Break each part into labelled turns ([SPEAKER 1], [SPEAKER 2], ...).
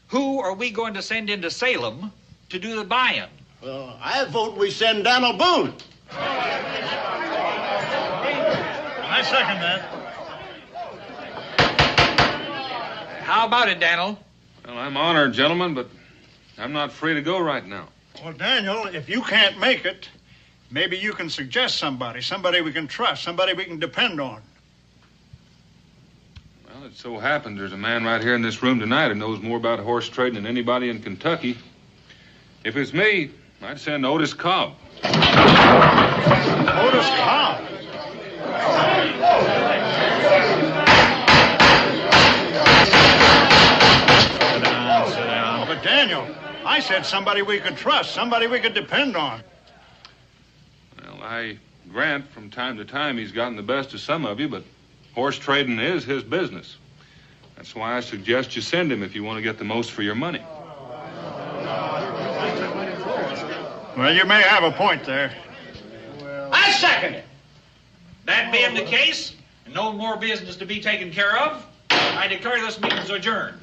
[SPEAKER 1] Who are we going to send into Salem to do the buy-in?
[SPEAKER 2] Well, I vote we send Donald Boone.
[SPEAKER 3] I second that.
[SPEAKER 1] How about it, Daniel?
[SPEAKER 4] Well, I'm honored, gentlemen, but I'm not free to go right now.
[SPEAKER 3] Well, Daniel, if you can't make it, maybe you can suggest somebody we can trust, somebody we can depend on.
[SPEAKER 4] Well, it so happens there's a man right here in this room tonight who knows more about horse trading than anybody in Kentucky. If it's me, I'd send Otis Cobb.
[SPEAKER 3] Otis Cobb? Sit down. But Daniel, I said somebody we could trust, somebody we could depend on.
[SPEAKER 4] Well, I grant from time to time he's gotten the best of some of you, but horse trading is his business. That's why I suggest you send him if you want to get the most for your money.
[SPEAKER 3] Well, you may have a point there.
[SPEAKER 1] I second it. That being the case, and no more business to be taken care of, I declare this meeting is adjourned.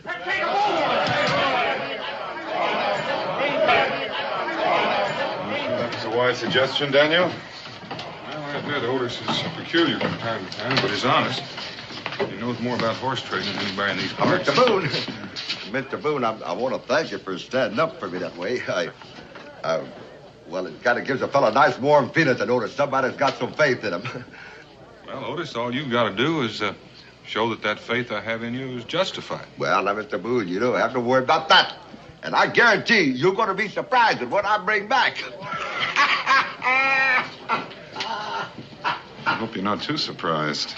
[SPEAKER 4] That's a wise suggestion, Daniel. Well, I admit Otis is peculiar from time to time, but he's honest. He knows more about horse trading than anybody in these parts.
[SPEAKER 2] Mr. Boone. Mr. Boone, I want to thank you for standing up for me that way. Well, it kind of gives a fellow a nice warm feeling to know that somebody's got some faith in him.
[SPEAKER 4] Well, Otis, all you've got to do is show that faith I have in you is justified.
[SPEAKER 2] Well, now, Mr. Boone, you don't have to worry about that. And I guarantee you're going to be surprised at what I bring back.
[SPEAKER 4] I hope you're not too surprised.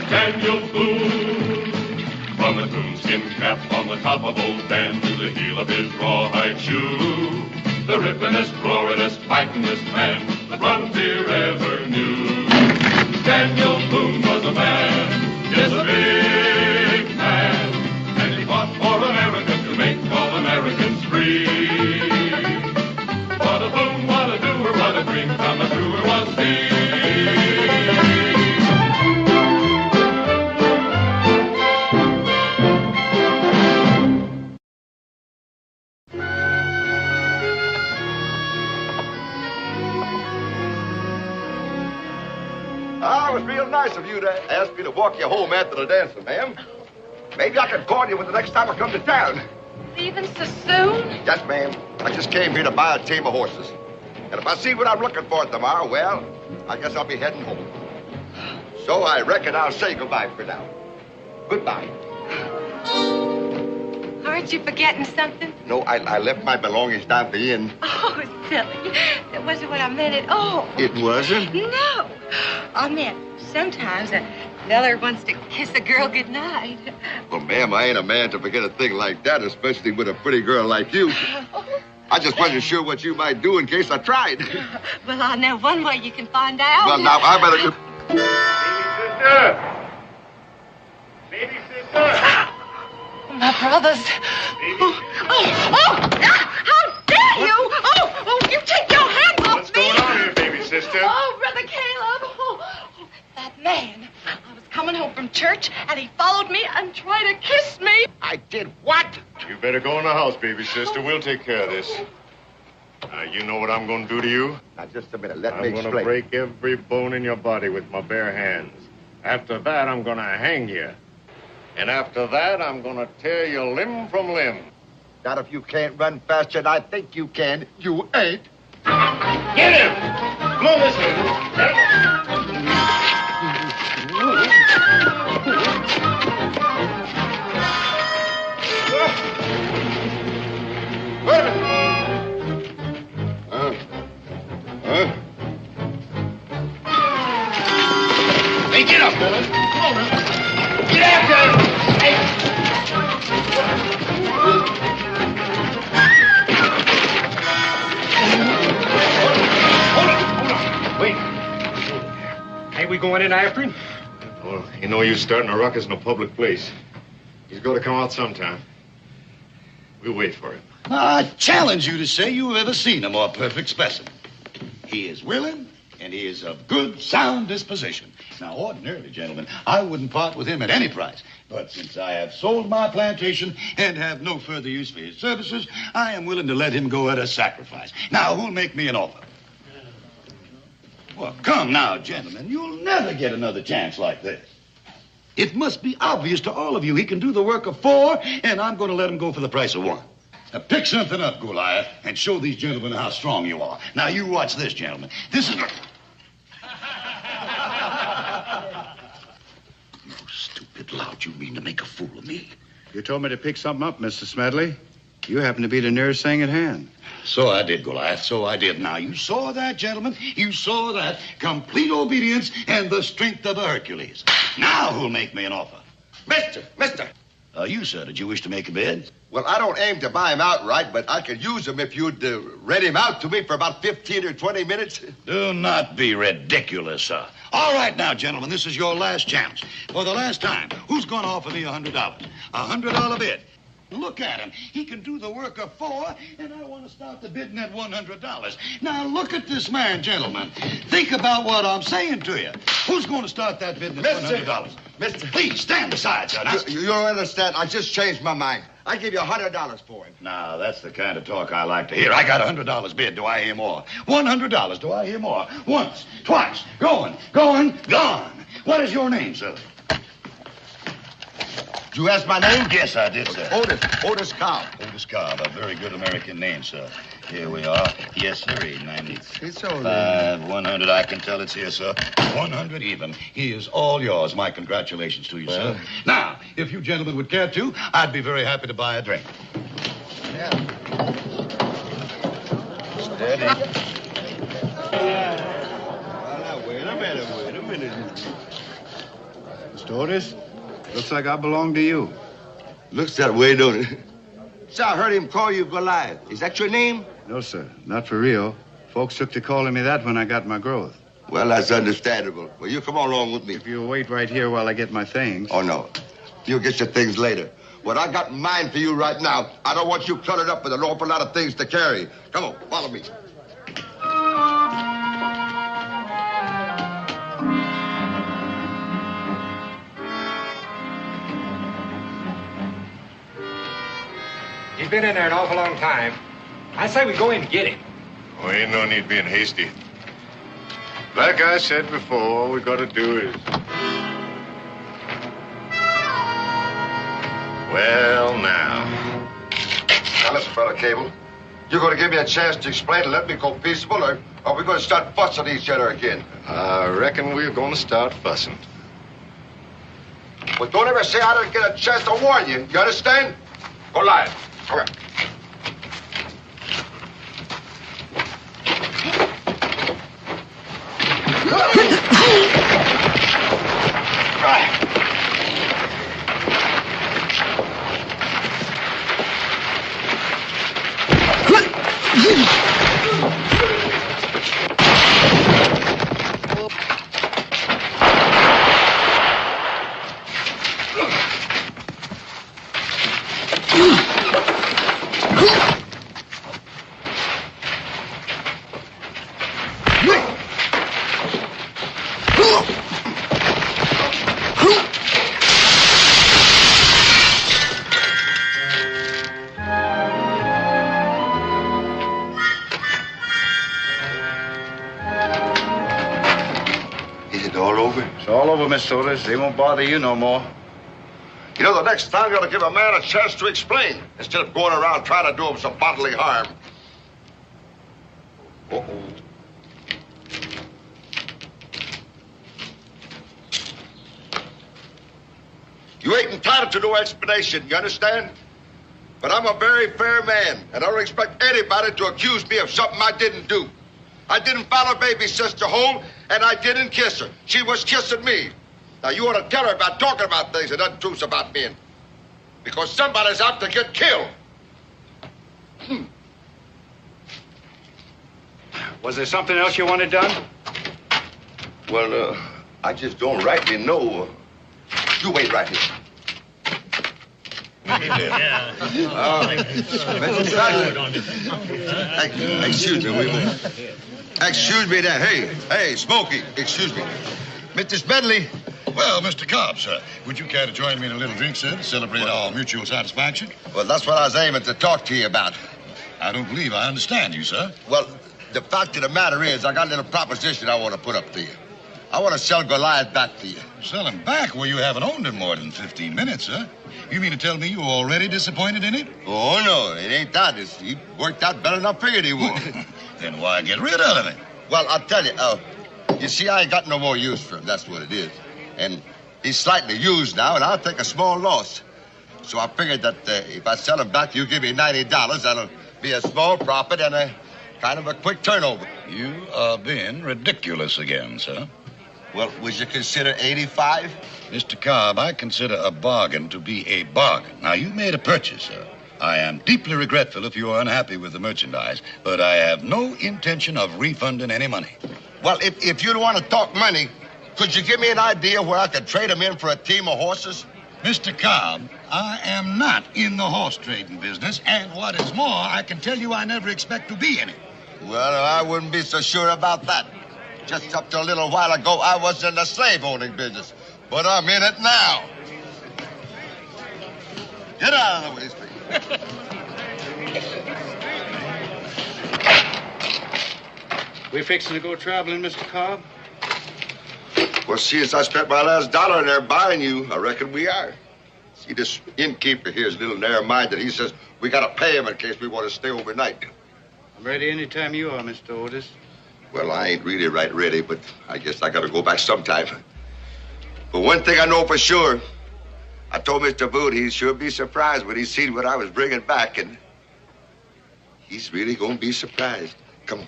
[SPEAKER 5] Daniel Boone. From the coonskin cap on the top of old Dan to the heel of his rawhide shoe, the rippenest, roaringest, fightingest man the frontier ever knew. Daniel Boone was a man, yes, a big man, and he fought for America to make all Americans free. What a boon, what a doer, what a dream come true was he.
[SPEAKER 2] It was real nice of you to ask me to walk you home after the dancing, ma'am. Maybe I can call you when the next time I come to town.
[SPEAKER 6] Leaving so soon?
[SPEAKER 2] Yes, ma'am. I just came here to buy a team of horses. And if I see what I'm looking for tomorrow, well, I guess I'll be heading home. So I reckon I'll say goodbye for now. Goodbye.
[SPEAKER 6] Aren't you forgetting something?
[SPEAKER 2] No, I left my belongings down at the inn.
[SPEAKER 6] Oh, silly. That wasn't what I meant at all.
[SPEAKER 2] It wasn't?
[SPEAKER 6] No. I meant sometimes a feller wants to kiss a girl goodnight.
[SPEAKER 2] Well, ma'am, I ain't a man to forget a thing like that, especially with a pretty girl like you. I just wasn't sure what you might do in case I tried.
[SPEAKER 6] Well, I know one way you can find out.
[SPEAKER 2] Well, now, I better go.
[SPEAKER 3] Baby sister!
[SPEAKER 6] My brothers. How dare you! Oh, you take your hands off
[SPEAKER 3] What's
[SPEAKER 6] me!
[SPEAKER 3] going on here, baby sister?
[SPEAKER 6] Oh, Brother Caleb. Oh, that man. I was coming home from church, and he followed me and tried to kiss me.
[SPEAKER 2] I did what?
[SPEAKER 7] You better go in the house, baby sister. We'll take care of this. You know what I'm going to do to you?
[SPEAKER 2] Now, just a minute. Let me
[SPEAKER 7] I'm going to
[SPEAKER 2] explain.
[SPEAKER 7] break every bone in your body with my bare hands. After that, I'm going to hang you. And after that, I'm going to tear you limb from limb.
[SPEAKER 2] Not if you can't run faster than I think you can. You ain't.
[SPEAKER 7] Get him! Come on this way.
[SPEAKER 2] Wait a minute.
[SPEAKER 7] Hey, get up, Billy. Come on, man. Get after him! Hey! Hold on. Wait.
[SPEAKER 3] Ain't we going in after him?
[SPEAKER 7] Well, you know you're starting a ruckus in a public place. He's got to come out sometime. We'll wait for him.
[SPEAKER 8] I challenge you to say you've ever seen a more perfect specimen. He is willing, and he is of good, sound disposition. Now, ordinarily, gentlemen, I wouldn't part with him at any price. But since I have sold my plantation and have no further use for his services, I am willing to let him go at a sacrifice. Now, who'll make me an offer? Well, come now, gentlemen. You'll never get another chance like this. It must be obvious to all of you he can do the work of 4, and I'm going to let him go for the price of 1. Now, pick something up, Goliath, and show these gentlemen how strong you are. Now, you watch this, gentlemen. This is... You stupid lout, you mean to make a fool of me?
[SPEAKER 3] You told me to pick something up, Mr. Smedley. You happen to be the nearest thing at hand.
[SPEAKER 8] So I did, Goliath, so I did. Now, you saw that, gentlemen? You saw that. Complete obedience and the strength of a Hercules. Now who'll make me an offer?
[SPEAKER 2] Mister!
[SPEAKER 8] You, sir, did you wish to make a bid?
[SPEAKER 2] Well, I don't aim to buy him outright, but I could use him if you'd rent him out to me for about 15 or 20 minutes.
[SPEAKER 8] Do not be ridiculous, sir. All right now, gentlemen, this is your last chance. For the last time, who's going to offer me $100? $100 bid. Look at him. He can do the work of 4, and I want to start the bidding at $100. Now, look at this man, gentlemen. Think about what I'm saying to you. Who's going to start that bidding at $100?
[SPEAKER 2] Mister.
[SPEAKER 8] Please, stand aside, sir. Now,
[SPEAKER 2] You don't understand. I just changed my mind. I give you $100 for him.
[SPEAKER 8] now, that's the kind of talk I like to hear. I got $100 bid. Do I hear more? $100. Do I hear more? Once, twice. Going, gone. What is your name, sir?
[SPEAKER 2] Did you ask my name?
[SPEAKER 8] Yes, I did, sir.
[SPEAKER 2] Otis Cobb.
[SPEAKER 8] Otis Cobb, a very good American name, sir. Here we are. Yes, sir. 890.
[SPEAKER 2] It's all
[SPEAKER 8] 100. I can tell it's here, sir. 100 even. He is all yours. My congratulations to you, sir. Now, if you gentlemen would care to, I'd be very happy to buy a drink.
[SPEAKER 2] Yeah.
[SPEAKER 8] Steady.
[SPEAKER 2] Well, now, wait a minute.
[SPEAKER 3] Mr. Otis, looks like I belong to you.
[SPEAKER 2] Looks that way, don't it? So I heard him call you Goliath. Is that your name?
[SPEAKER 3] No, sir. Not for real. Folks took to calling me that when I got my growth.
[SPEAKER 2] Well, that's understandable. Well, you come on along with me.
[SPEAKER 3] If you'll wait right here while I get my things.
[SPEAKER 2] Oh, no. You'll get your things later. What I got in mind for you right now, I don't want you cluttered up with an awful lot of things to carry. Come on, follow me.
[SPEAKER 9] He's been in there an awful long time. I say we go in and get him.
[SPEAKER 7] Oh, ain't no need being hasty. Like I said before, all we gotta do is... Well, now.
[SPEAKER 2] Now, listen, fella Cable. You're going to give me a chance to explain and let me go peaceable, or are we going to start fussing each other again?
[SPEAKER 7] I reckon we're gonna start fussing.
[SPEAKER 2] Well, don't ever say I didn't get a chance to warn you. You understand? Goliath. Come here.
[SPEAKER 3] Mr. Otis, they won't bother you no more.
[SPEAKER 2] You know, the next time you ought to give a man a chance to explain instead of going around trying to do him some bodily harm. Uh-oh. You ain't entitled to no explanation, you understand? But I'm a very fair man, and I don't expect anybody to accuse me of something I didn't do. I didn't follow baby sister home, and I didn't kiss her. She was kissing me. Now, you ought to tell her about talking about things and untruths about men. Because somebody's out to get killed.
[SPEAKER 3] Was there something else you wanted done?
[SPEAKER 2] Well, I just don't rightly know. You wait right here. Mr. Excuse me, Weevil. Excuse me there. Hey, Smokey, excuse me. Mr. Smedley.
[SPEAKER 8] Well, Mr. Cobb, sir, would you care to join me in a little drink, sir, to celebrate our mutual satisfaction?
[SPEAKER 2] Well, that's what I was aiming to talk to you about.
[SPEAKER 8] I don't believe I understand you, sir.
[SPEAKER 2] Well, the fact of the matter is, I got a little proposition I want to put up to you. I want to sell Goliath back to you.
[SPEAKER 8] Sell him back? Well, you haven't owned him more than 15 minutes, sir. You mean to tell me you're already disappointed in it?
[SPEAKER 2] Oh, no, it ain't that. He worked out better than I figured he would.
[SPEAKER 8] Then why get rid of him?
[SPEAKER 2] Well, I'll tell you, you see, I ain't got no more use for him. That's what it is. And he's slightly used now, and I'll take a small loss. So I figured that if I sell him back, you give me $90. That'll be a small profit and a kind of a quick turnover.
[SPEAKER 8] You are being ridiculous again, sir.
[SPEAKER 2] Well, would you consider 85?
[SPEAKER 8] Mr. Cobb, I consider a bargain to be a bargain. Now, you made a purchase, sir. I am deeply regretful if you are unhappy with the merchandise, but I have no intention of refunding any money.
[SPEAKER 2] Well, if you don't want to talk money, could you give me an idea where I could trade them in for a team of horses?
[SPEAKER 8] Mr. Cobb, I am not in the horse trading business, and what is more, I can tell you I never expect to be in it.
[SPEAKER 2] Well, I wouldn't be so sure about that. Just up to a little while ago, I was in the slave-owning business, but I'm in it now. Get out of the way, Speed.
[SPEAKER 10] We fixing to go traveling, Mr. Cobb?
[SPEAKER 2] Well, see, as I spent my last dollar in there buying you, I reckon we are. See, this innkeeper here is a little narrow-minded. He says we got to pay him in case we want to stay overnight.
[SPEAKER 10] I'm ready any time you are, Mr. Otis.
[SPEAKER 2] Well, I ain't really right ready, but I guess I got to go back sometime. But one thing I know for sure, I told Mr. Boone he'd sure be surprised when he seen what I was bringing back, and he's really going to be surprised. Come on.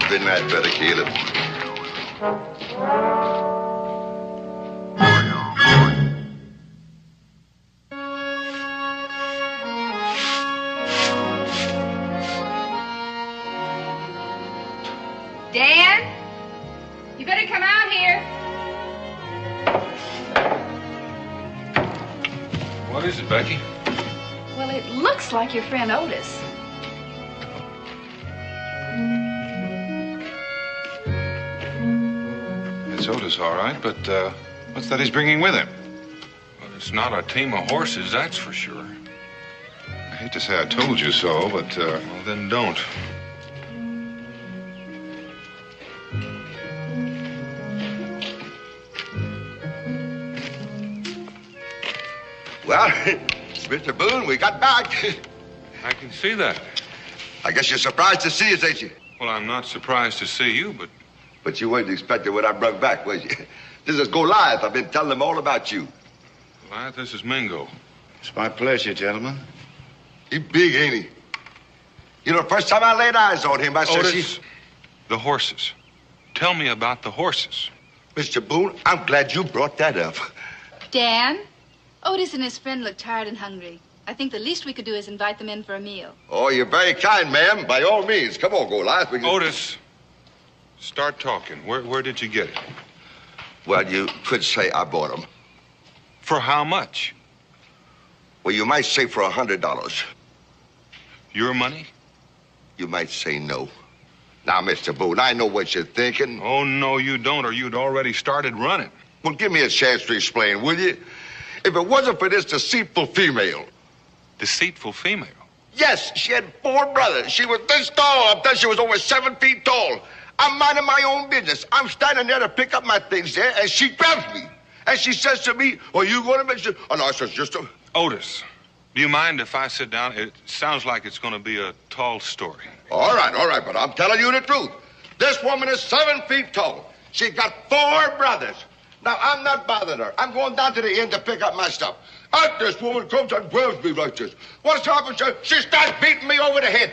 [SPEAKER 2] Good night, Brother Caleb.
[SPEAKER 11] Dan, you better come out here.
[SPEAKER 4] What is it, Becky?
[SPEAKER 11] Well, it looks like your friend Otis.
[SPEAKER 4] It's Otis, all right, but what's that he's bringing with him? Well, it's not a team of horses, that's for sure. I hate to say I told you so, but, well, then don't.
[SPEAKER 2] Well, Mr. Boone, we got back.
[SPEAKER 4] I can see that.
[SPEAKER 2] I guess you're surprised to see us, ain't you?
[SPEAKER 4] Well, I'm not surprised to see you, but...
[SPEAKER 2] But you weren't expecting what I brought back, was you? This is Goliath. I've been telling them all about you.
[SPEAKER 4] Goliath, this is Mingo.
[SPEAKER 10] It's my pleasure, gentlemen.
[SPEAKER 2] He big, ain't he? You know, the first time I laid eyes on him, I said...
[SPEAKER 4] Otis, the horses. Tell me about the horses.
[SPEAKER 2] Mr. Boone, I'm glad you brought that up.
[SPEAKER 12] Dan, Otis and his friend look tired and hungry. I think the least we could do is invite them in for a meal.
[SPEAKER 2] Oh, you're very kind, ma'am. By all means. Come on, Goliath.
[SPEAKER 4] Otis, start talking. Where did you get it?
[SPEAKER 2] Well, you could say I bought them.
[SPEAKER 4] For how much?
[SPEAKER 2] Well, you might say for $100.
[SPEAKER 4] Your money?
[SPEAKER 2] You might say no. Now, Mr. Boone, I know what you're thinking.
[SPEAKER 4] Oh, no, you don't, or you'd already started running.
[SPEAKER 2] Well, give me a chance to explain, will you? If it wasn't for this deceitful female.
[SPEAKER 4] Deceitful female?
[SPEAKER 2] Yes, she had 4 brothers. She was this tall. I'm telling you, she was over 7 feet tall. I'm minding my own business. I'm standing there to pick up my things there, and she grabs me. And she says to me, "Are you going to make sure?" Oh, no, I says, just a...
[SPEAKER 4] Otis, do you mind if I sit down? It sounds like it's going to be a tall story.
[SPEAKER 2] All right, but I'm telling you the truth. This woman is 7 feet tall. She got 4 brothers. Now, I'm not bothering her. I'm going down to the inn to pick up my stuff. Out this woman comes and grabs me like this. What's happened, sir? She starts beating me over the head.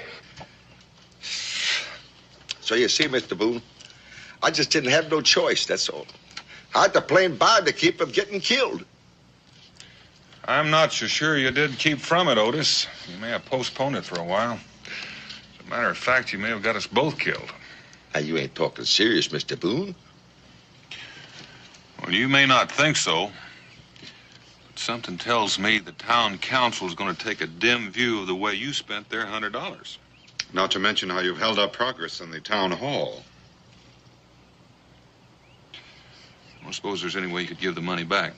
[SPEAKER 2] So you see, Mr. Boone, I just didn't have no choice, that's all. I had to plain buy to keep from getting killed.
[SPEAKER 4] I'm not so sure you did keep from it, Otis. You may have postponed it for a while. As a matter of fact, you may have got us both killed.
[SPEAKER 2] Now, you ain't talking serious, Mr. Boone.
[SPEAKER 4] Well, you may not think so, Something tells me the town council is going to take a dim view of the way you spent their $100.
[SPEAKER 13] Not to mention how you've held up progress in the town hall.
[SPEAKER 4] I don't suppose there's any way you could give the money back.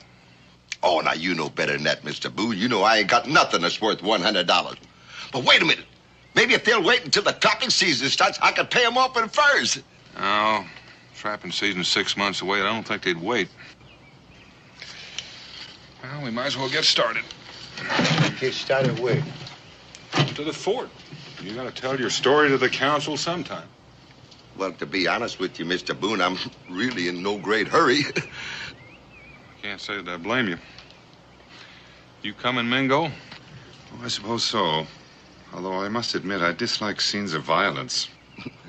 [SPEAKER 2] Oh, now, you know better than that, Mr. Boone. You know I ain't got nothing that's worth $100. But wait a minute. Maybe if they'll wait until the trapping season starts, I can pay them off in furs.
[SPEAKER 4] No, trapping season's 6 months away. I don't think they'd wait. Well, we might as well get started.
[SPEAKER 2] Get started where?
[SPEAKER 4] To the fort. You got to tell your story to the council sometime.
[SPEAKER 2] Well, to be honest with you, Mr. Boone, I'm really in no great hurry.
[SPEAKER 4] Can't say that I blame you. You coming, Mingo?
[SPEAKER 13] Oh, I suppose so. Although I must admit, I dislike scenes of violence.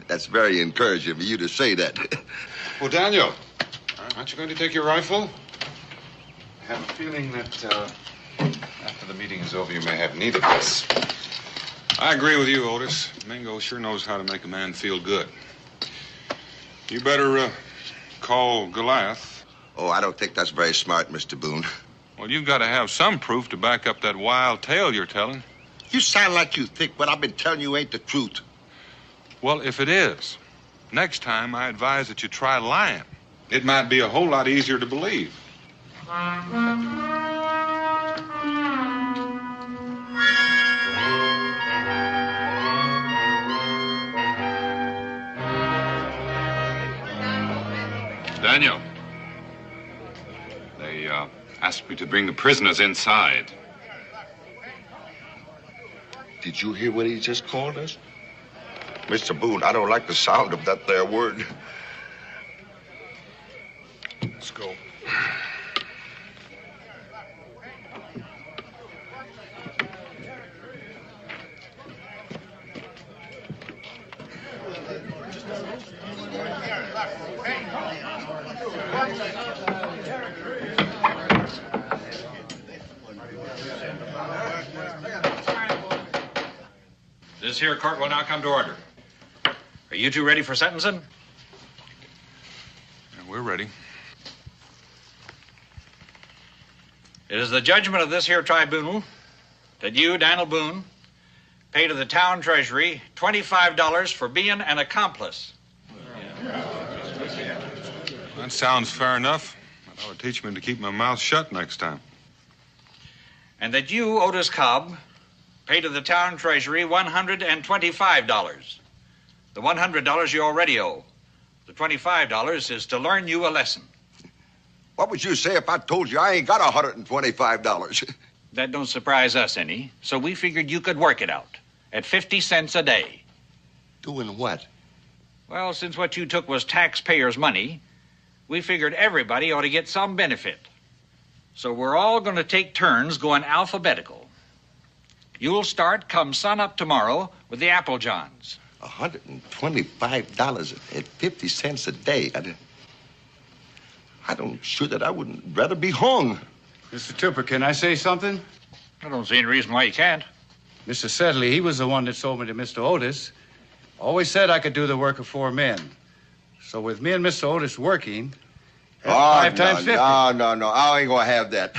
[SPEAKER 2] That's very encouraging for you to say that.
[SPEAKER 13] Well, Daniel, aren't you going to take your rifle? I have a feeling that after the meeting is over, you may have need of this.
[SPEAKER 4] I agree with you, Otis. Mingo sure knows how to make a man feel good. You better call Goliath.
[SPEAKER 2] Oh, I don't think that's very smart, Mr. Boone.
[SPEAKER 4] Well, you've got to have some proof to back up that wild tale you're telling.
[SPEAKER 2] You sound like you think what I've been telling you ain't the truth.
[SPEAKER 4] Well, if it is, next time I advise that you try lying. It might be a whole lot easier to believe.
[SPEAKER 14] Daniel, they asked me to bring the prisoners inside.
[SPEAKER 2] Did you hear what he just called us? Mr. Boone, I don't like the sound of that there word.
[SPEAKER 4] Let's go.
[SPEAKER 1] This here court will now come to order. Are you two ready for sentencing?
[SPEAKER 4] Yeah, we're ready.
[SPEAKER 1] It is the judgment of this here tribunal that you, Daniel Boone, pay to the town treasury $25 for being an accomplice.
[SPEAKER 4] That sounds fair enough. I would teach me to keep my mouth shut next time.
[SPEAKER 1] And that you, Otis Cobb, pay to the town treasury $125. The $100 you already owe. The $25 is to learn you a lesson.
[SPEAKER 2] What would you say if I told you I ain't got $125?
[SPEAKER 1] That don't surprise us any, so we figured you could work it out at 50 cents a day.
[SPEAKER 2] Doing what?
[SPEAKER 1] Well, since what you took was taxpayers' money, we figured everybody ought to get some benefit. So we're all going to take turns going alphabetical. You'll start come sunup tomorrow with the Applejohns.
[SPEAKER 2] $125 at 50 cents a day. I don't sure that I wouldn't rather be hung.
[SPEAKER 10] Mr. Tupper, can I say something?
[SPEAKER 1] I don't see any reason why you can't.
[SPEAKER 10] Mr. Sedley, he was the one that sold me to Mr. Otis. Always said I could do the work of 4 men. So with me and Mr. Otis working, that's 5 times 50.
[SPEAKER 2] No, I ain't gonna have that.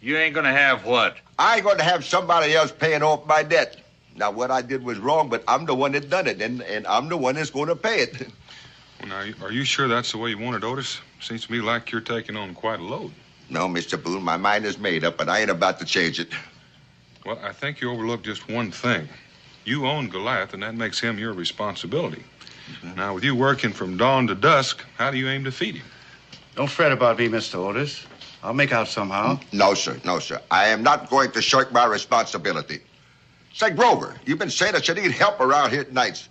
[SPEAKER 1] You ain't gonna have what?
[SPEAKER 2] I ain't gonna have somebody else paying off my debt. Now, what I did was wrong, but I'm the one that done it, and I'm the one that's gonna pay it.
[SPEAKER 4] Well, now, are you sure that's the way you want it, Otis? Seems to me like you're taking on quite a load.
[SPEAKER 2] No, Mr. Boone, my mind is made up, and I ain't about to change it.
[SPEAKER 4] Well, I think you overlooked just one thing. You own Goliath, and that makes him your responsibility. Mm-hmm. Now, with you working from dawn to dusk, how do you aim to feed him?
[SPEAKER 10] Don't fret about me, Mr. Otis. I'll make out somehow.
[SPEAKER 2] No, sir. No, sir. I am not going to shirk my responsibility. Say, Grover, you've been saying that you need help around here at nights.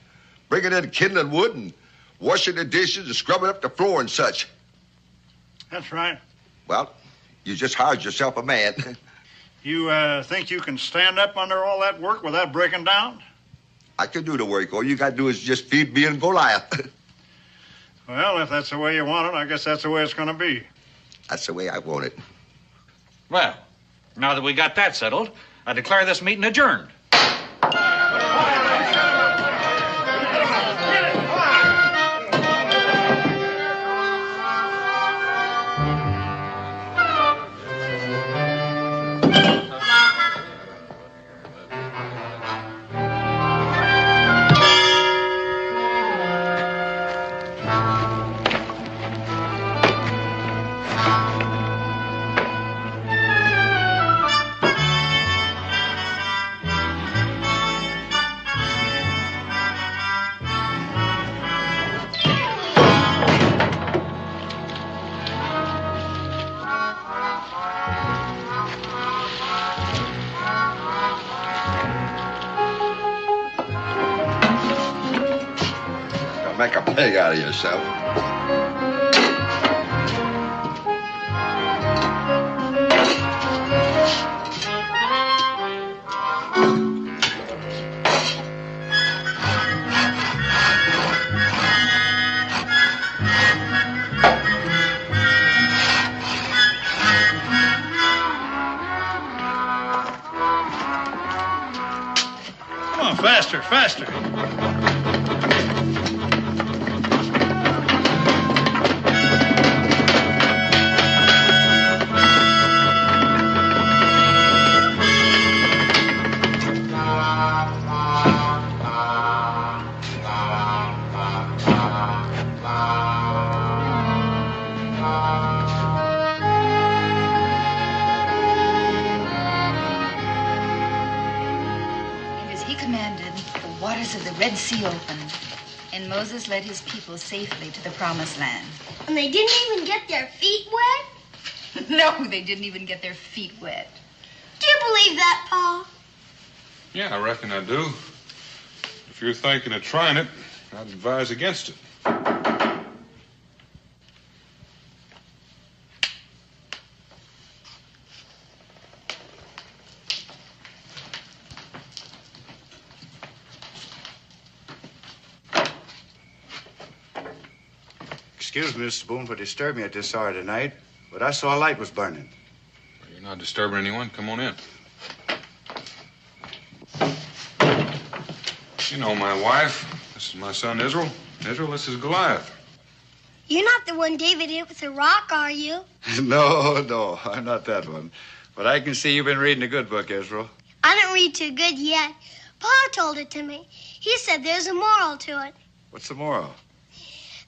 [SPEAKER 2] Bringing in kindling wood and washing the dishes and scrubbing up the floor and such.
[SPEAKER 3] That's right.
[SPEAKER 2] Well, you just hired yourself a man.
[SPEAKER 3] You think you can stand up under all that work without breaking down?
[SPEAKER 2] I can do the work. All you got to do is just feed me and Goliath.
[SPEAKER 3] Well, if that's the way you want it, I guess that's the way it's going to be.
[SPEAKER 2] That's the way I want it.
[SPEAKER 1] Well, now that we got that settled, I declare this meeting adjourned.
[SPEAKER 2] Make a pig out of yourself.
[SPEAKER 3] Come on, faster, faster.
[SPEAKER 15] The Red Sea opened, and Moses led his people safely to the Promised Land.
[SPEAKER 16] And they didn't even get their feet wet?
[SPEAKER 15] No, they didn't even get their feet wet.
[SPEAKER 16] Do you believe that, Pa?
[SPEAKER 4] Yeah, I reckon I do. If you're thinking of trying it, I'd advise against it.
[SPEAKER 10] Excuse me, Mr. Boone, for disturbing you at this hour tonight, but I saw a light was burning.
[SPEAKER 4] You're not disturbing anyone. Come on in. You know my wife. This is my son, Israel. Israel, this is Goliath.
[SPEAKER 16] You're not the one David hit with a rock, are you?
[SPEAKER 10] No, I'm not that one. But I can see you've been reading a good book, Israel.
[SPEAKER 16] I didn't read too good yet. Pa told it to me. He said there's a moral to it.
[SPEAKER 10] What's the moral?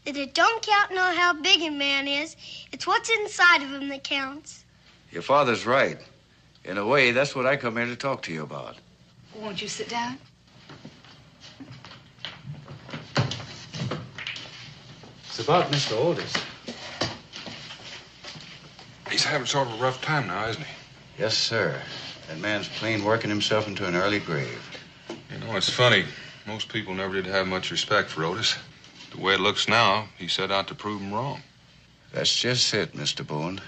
[SPEAKER 16] That it don't count on how big a man is. It's what's inside of him that counts.
[SPEAKER 10] Your father's right. In a way, that's what I come here to talk to you about.
[SPEAKER 15] Won't you sit down?
[SPEAKER 10] It's about Mr. Otis.
[SPEAKER 4] He's having sort of a rough time now, isn't he?
[SPEAKER 10] Yes, sir. That man's plain working himself into an early grave.
[SPEAKER 4] You know, it's funny. Most people never did have much respect for Otis. The way it looks now, he set out to prove him wrong.
[SPEAKER 10] That's just it, Mr. Boone.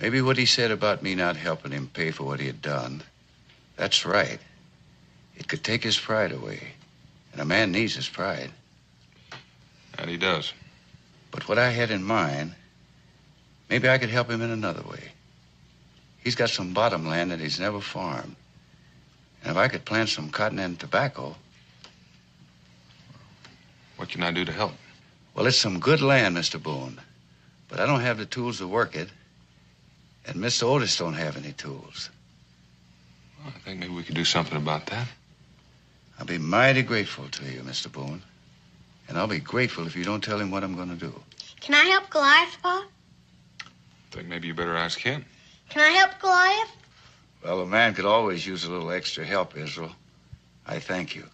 [SPEAKER 10] Maybe what he said about me not helping him pay for what he had done, that's right. It could take his pride away. And a man needs his pride.
[SPEAKER 4] And he does.
[SPEAKER 10] But what I had in mind, maybe I could help him in another way. He's got some bottom land that he's never farmed. And if I could plant some cotton and tobacco...
[SPEAKER 4] What can I do to help?
[SPEAKER 10] Well, it's some good land, Mr. Boone. But I don't have the tools to work it. And Mr. Otis don't have any tools.
[SPEAKER 4] Well, I think maybe we could do something about that.
[SPEAKER 10] I'll be mighty grateful to you, Mr. Boone. And I'll be grateful if you don't tell him what I'm going to do.
[SPEAKER 16] Can I help Goliath, Pa?
[SPEAKER 4] I think maybe you better ask him.
[SPEAKER 16] Can I help Goliath?
[SPEAKER 10] Well, a man could always use a little extra help, Israel. I thank you.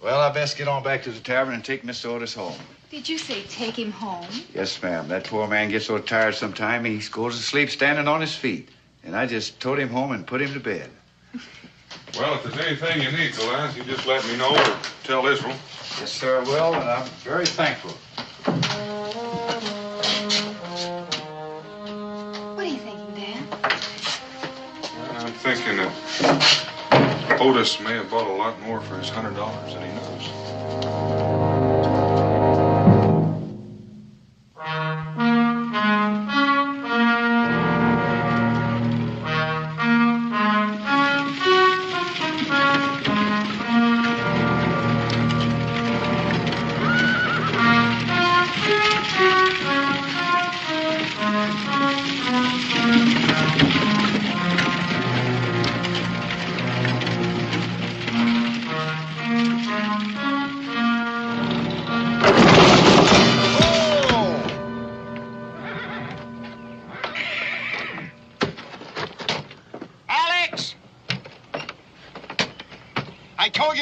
[SPEAKER 10] Well, I best get on back to the tavern and take Mr. Otis home.
[SPEAKER 12] Did you say take him home?
[SPEAKER 10] Yes, ma'am. That poor man gets so tired sometime he goes to sleep standing on his feet. And I just towed him home and put him to bed.
[SPEAKER 4] Well, if there's anything you need, Goliath, you just let me know or tell Israel.
[SPEAKER 10] Yes, sir, I will, and I'm very thankful.
[SPEAKER 12] What are you thinking, Dan?
[SPEAKER 4] I'm thinking that Otis may have bought a lot more for his $100 than he knows.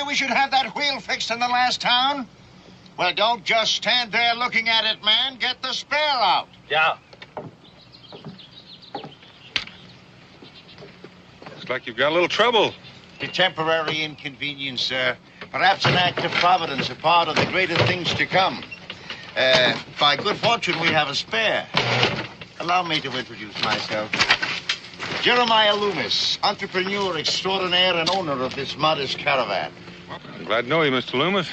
[SPEAKER 17] We should have that wheel fixed in the last town. Well, don't just stand there looking at it, man. Get the spare out.
[SPEAKER 3] Yeah.
[SPEAKER 4] Looks like you've got a little trouble.
[SPEAKER 17] A temporary inconvenience, sir. Perhaps an act of providence, a part of the greater things to come. By good fortune, we have a spare. Allow me to introduce myself. Jeremiah Loomis, entrepreneur extraordinaire and owner of this modest caravan.
[SPEAKER 4] Well, I'm glad to know you, Mr. Loomis.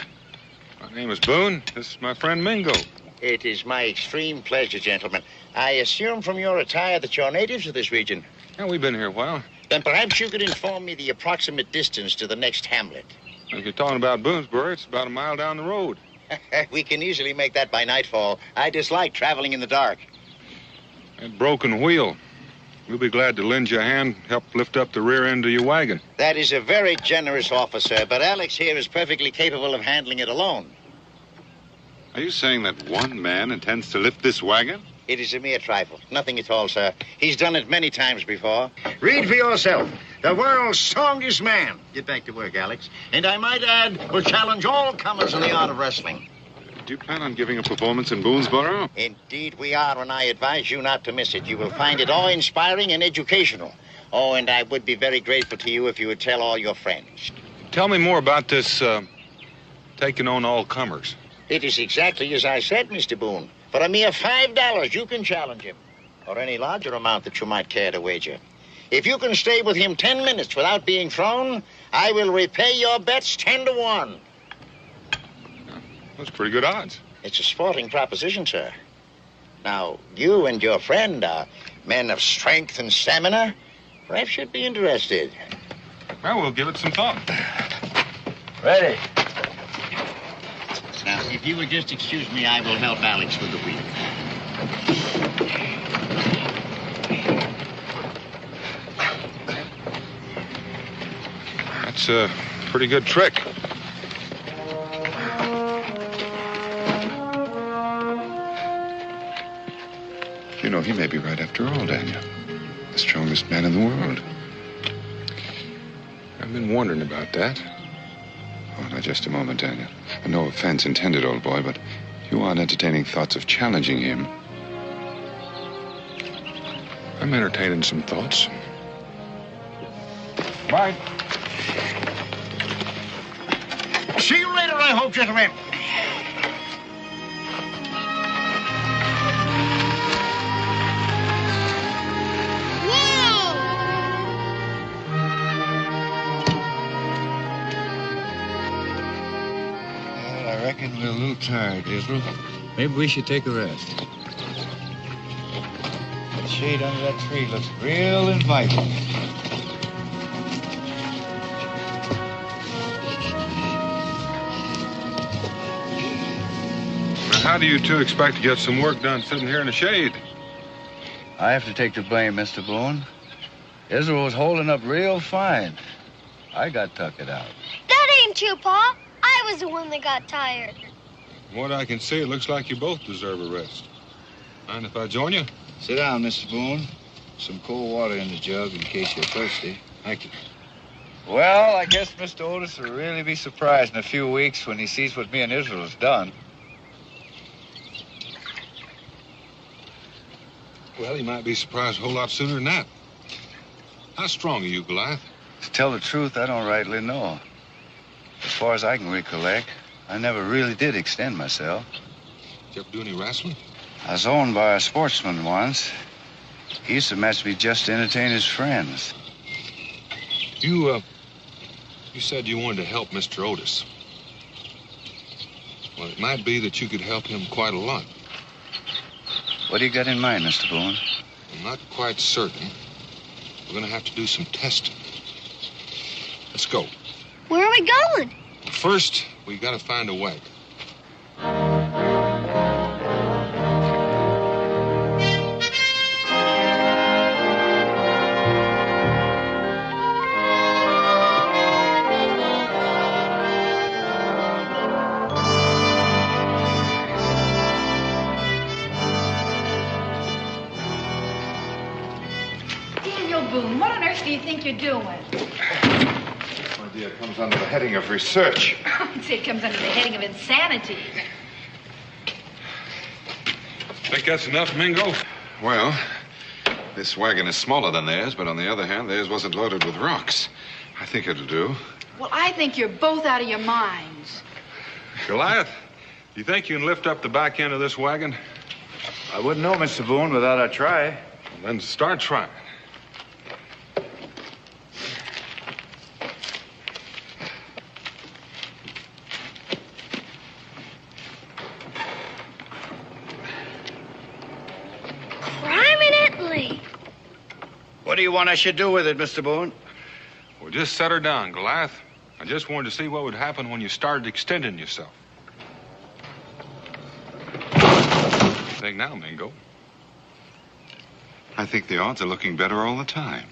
[SPEAKER 4] My name is Boone. This is my friend Mingo.
[SPEAKER 17] It is my extreme pleasure, gentlemen. I assume from your attire that you're natives of this region.
[SPEAKER 4] Yeah, we've been here a while.
[SPEAKER 17] Then perhaps you could inform me the approximate distance to the next hamlet.
[SPEAKER 4] If you're talking about Boonesboro, it's about a mile down the road.
[SPEAKER 17] We can easily make that by nightfall. I dislike traveling in the dark.
[SPEAKER 4] That broken wheel. We'll be glad to lend you a hand, help lift up the rear end of your wagon.
[SPEAKER 17] That is a very generous offer, sir, but Alex here is perfectly capable of handling it alone.
[SPEAKER 13] Are you saying that one man intends to lift this wagon?
[SPEAKER 17] It is a mere trifle. Nothing at all, sir. He's done it many times before. Read for yourself. The world's strongest man. Get back to work, Alex. And I might add, will challenge all comers in the art of wrestling.
[SPEAKER 13] Do you plan on giving a performance in Boonesboro?
[SPEAKER 17] Indeed we are, and I advise you not to miss it. You will find it awe-inspiring and educational. Oh, and I would be very grateful to you if you would tell all your friends.
[SPEAKER 4] Tell me more about this, taking on all comers.
[SPEAKER 17] It is exactly as I said, Mr. Boone. For a mere $5, you can challenge him. Or any larger amount that you might care to wager. If you can stay with him 10 minutes without being thrown, I will repay your bets 10 to 1.
[SPEAKER 4] That's pretty good odds.
[SPEAKER 17] It's a sporting proposition, sir. Now, you and your friend are men of strength and stamina. Perhaps you'd be interested.
[SPEAKER 4] Well, we'll give it some thought.
[SPEAKER 17] Ready. Now, if you would just excuse me, I will help Alex with the wheel.
[SPEAKER 4] That's a pretty good trick.
[SPEAKER 13] You know, he may be right after all, Daniel. The strongest man in the world.
[SPEAKER 4] I've been wondering about that.
[SPEAKER 13] Oh, now, just a moment, Daniel. No offense intended, old boy, but you aren't entertaining thoughts of challenging him.
[SPEAKER 4] I'm entertaining some thoughts. Bye.
[SPEAKER 17] See you later, I hope, gentlemen.
[SPEAKER 10] I reckon we're a little tired, Israel. Maybe we should take a rest. The shade under that tree looks real inviting.
[SPEAKER 4] How do you two expect to get some work done sitting here in the shade?
[SPEAKER 10] I have to take the blame, Mr. Boone. Israel was holding up real fine. I got tucked out.
[SPEAKER 16] That ain't you, Pa. I was the one that got tired.
[SPEAKER 4] From what I can see, it looks like you both deserve a rest. Mind if I join you?
[SPEAKER 10] Sit down, Mr. Boone. Some cold water in the jug in case you're thirsty.
[SPEAKER 4] Thank you.
[SPEAKER 10] Well, I guess Mr. Otis will really be surprised in a few weeks when he sees what me and Israel has done.
[SPEAKER 4] Well, he might be surprised a whole lot sooner than that. How strong are you, Goliath?
[SPEAKER 10] To tell the truth, I don't rightly know. As far as I can recollect, I never really did extend myself.
[SPEAKER 4] Did you ever do any wrestling?
[SPEAKER 10] I was owned by a sportsman once. He used to match me just to entertain his friends.
[SPEAKER 4] You said you wanted to help Mr. Otis. Well, it might be that you could help him quite a lot.
[SPEAKER 10] What do you got in mind, Mr. Boone?
[SPEAKER 4] I'm not quite certain. We're going to have to do some testing. Let's go.
[SPEAKER 16] Where are we going?
[SPEAKER 4] First, we got to find a wagon.
[SPEAKER 11] Boone, what on earth do you think you're doing?
[SPEAKER 13] This idea comes under the heading of research.
[SPEAKER 11] I'd say it comes under the heading of insanity.
[SPEAKER 4] Think that's enough, Mingo?
[SPEAKER 13] Well, this wagon is smaller than theirs, but on the other hand, theirs wasn't loaded with rocks. I think it'll do.
[SPEAKER 12] Well, I think you're both out of your minds.
[SPEAKER 4] Goliath, you think you can lift up the back end of this wagon?
[SPEAKER 18] I wouldn't know, Mr. Boone, without a try.
[SPEAKER 4] Well, then start trying.
[SPEAKER 16] Prominently.
[SPEAKER 18] What do you want I should do with it, Mr. Boone?
[SPEAKER 4] Well, just set her down, Goliath. I just wanted to see what would happen when you started extending yourself. What do you think now, Mingo?
[SPEAKER 13] I think the odds are looking better all the time.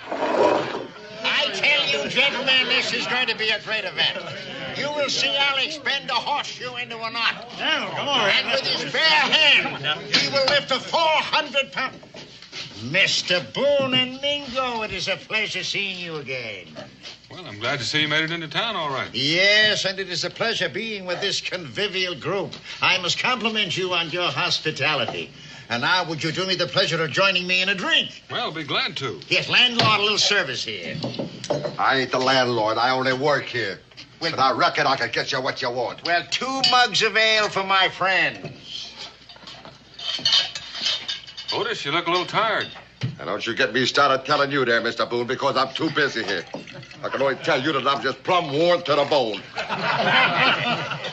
[SPEAKER 17] I tell you, gentlemen, this is going to be a great event. You will see Alex bend a horseshoe into a knot.
[SPEAKER 3] Come on.
[SPEAKER 17] And with his bare hand, he will lift a 400-pound... Mr. Boone and Mingo, it is a pleasure seeing you again.
[SPEAKER 4] Well, I'm glad to see you made it into town all right.
[SPEAKER 17] Yes, and it is a pleasure being with this convivial group. I must compliment you on your hospitality. And now, would you do me the pleasure of joining me in a drink?
[SPEAKER 4] Well, I'll be glad to.
[SPEAKER 17] Yes, landlord, a little service here.
[SPEAKER 2] I ain't the landlord. I only work here. But I reckon I can get you what you want.
[SPEAKER 17] Well, 2 mugs of ale for my friends.
[SPEAKER 4] Otis, you look a little tired.
[SPEAKER 2] And don't you get me started telling you there, Mr. Boone, because I'm too busy here. I can only tell you that I'm just plumb worn to the bone.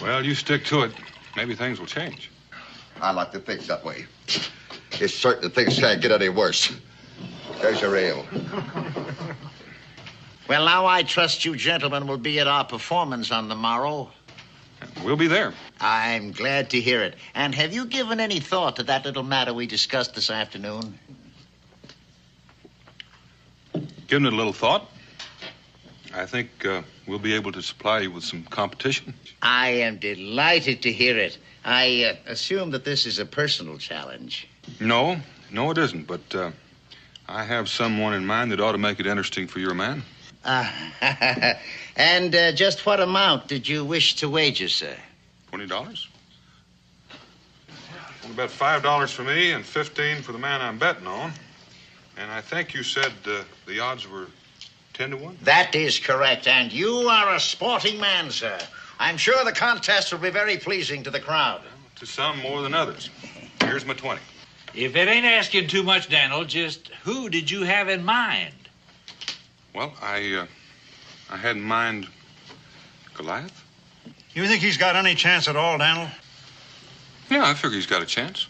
[SPEAKER 4] Well, you stick to it. Maybe things will change.
[SPEAKER 2] I like to think that way. It's certain that things can't get any worse. There's your ale.
[SPEAKER 17] Well, now I trust you gentlemen will be at our performance on the morrow.
[SPEAKER 4] We'll be there.
[SPEAKER 17] I'm glad to hear it. And have you given any thought to that little matter we discussed this afternoon?
[SPEAKER 4] Given it a little thought. I think we'll be able to supply you with some competition.
[SPEAKER 17] I am delighted to hear it. I assume that this is a personal challenge.
[SPEAKER 4] No, it isn't. But I have someone in mind that ought to make it interesting for your man.
[SPEAKER 17] And just what amount did you wish to wager, sir?
[SPEAKER 4] $20? Well, about $5 for me and $15 for the man I'm betting on. And I think you said the odds were 10 to 1?
[SPEAKER 17] That is correct. And you are a sporting man, sir. I'm sure the contest will be very pleasing to the crowd.
[SPEAKER 4] To some more than others. Here's my 20.
[SPEAKER 1] If it ain't asking too much, Daniel, just who did you have in mind?
[SPEAKER 4] Well, I had in mind Goliath.
[SPEAKER 3] You think he's got any chance at all, Daniel?
[SPEAKER 4] Yeah, I figure he's got a chance.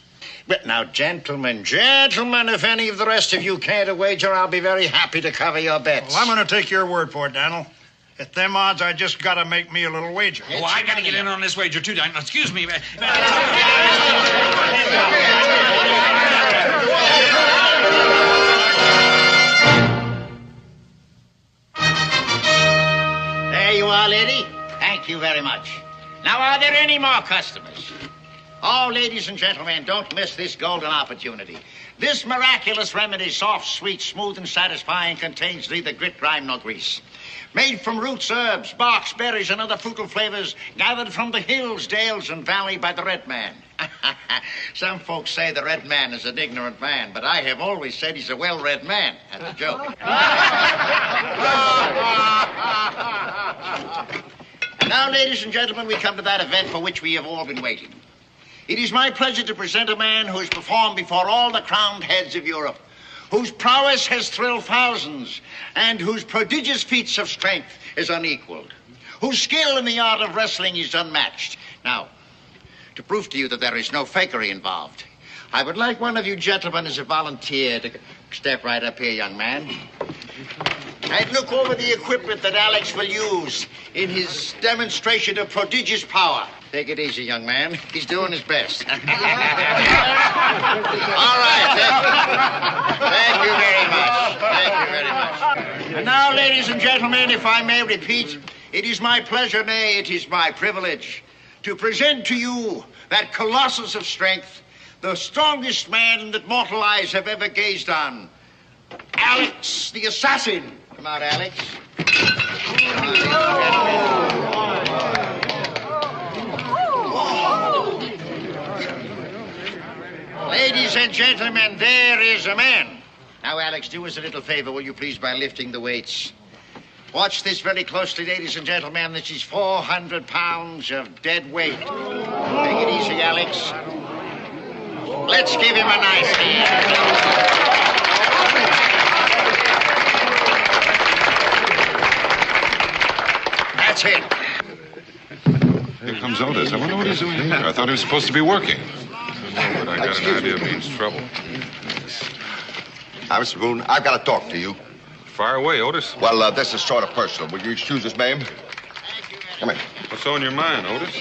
[SPEAKER 17] But now, gentlemen, if any of the rest of you care to wager, I'll be very happy to cover your bets.
[SPEAKER 3] Well, I'm going to take your word for it, Daniel. At them odds, I just got to make me a little wager.
[SPEAKER 1] Oh, I got to get in on this wager, too, Daniel. Excuse me.
[SPEAKER 17] There you are, lady. Thank you very much. Now, are there any more customers? Oh, ladies and gentlemen, don't miss this golden opportunity. This miraculous remedy, soft, sweet, smooth, and satisfying, contains neither grit, grime, nor grease. Made from roots, herbs, barks, berries, and other fruitful flavors gathered from the hills, dales, and valley by the Red Man. Some folks say the Red Man is an ignorant man, but I have always said he's a well-read man. That's a joke. And now, ladies and gentlemen, we come to that event for which we have all been waiting. It is my pleasure to present a man who has performed before all the crowned heads of Europe, whose prowess has thrilled thousands, and whose prodigious feats of strength is unequaled, whose skill in the art of wrestling is unmatched. Now, to prove to you that there is no fakery involved, I would like one of you gentlemen as a volunteer to step right up here, young man, and look over the equipment that Alex will use in his demonstration of prodigious power. Take it easy, young man. He's doing his best. All right. Thank you very much. Thank you very much. And now, ladies and gentlemen, if I may repeat, it is my pleasure, nay, it is my privilege, to present to you that colossus of strength, the strongest man that mortal eyes have ever gazed on, Alex the Assassin. Come out, Alex. Ladies and gentlemen, there is a man. Now, Now, Alex, do us a little favor, will you please, by lifting the weights. Watch this very closely, ladies and gentlemen. This is 400 pounds of dead weight. Take it easy, Alex. Let's give him a nice hand. That's it.
[SPEAKER 13] Here comes Otis. I wonder what he's doing here. I thought he was supposed to be working. But I got an idea it means trouble.
[SPEAKER 2] Hi, Mr. Boone. I've got to talk to you.
[SPEAKER 13] Fire away, Otis.
[SPEAKER 2] Well, this is sort of personal. Will you excuse us, ma'am? Come here.
[SPEAKER 13] What's on your mind, Otis?